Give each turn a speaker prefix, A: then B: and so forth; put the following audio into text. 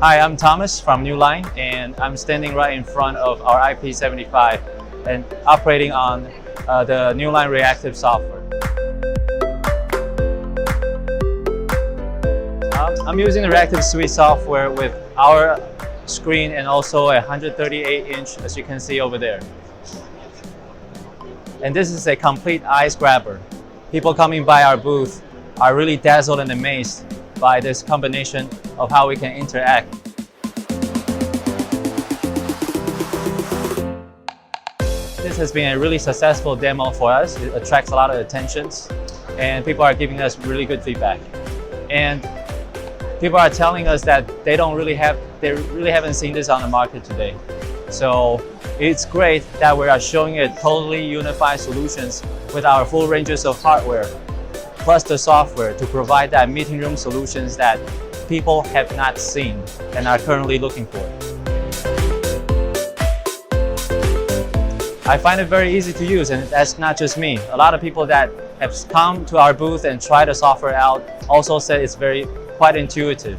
A: Hi, I'm Thomas from Newline, and I'm standing right in front of our IP75 and operating on the Newline Reactiv software. I'm using the Reactiv SUITE software with our screen and also a 138-inch, as you can see over there. And this is a complete eyes grabber. People coming by our booth are really dazzled and amazed by this combination of how we can interact. This has been a really successful demo for us. It attracts a lot of attentions and people are giving us really good feedback. And people are telling us that they really haven't seen this on the market today. So it's great that we are showing a totally unified solutions with our full ranges of hardware plus the software to provide that meeting room solutions that people have not seen and are currently looking for. I find it very easy to use, and that's not just me. A lot of people that have come to our booth and tried the software out also said it's quite intuitive.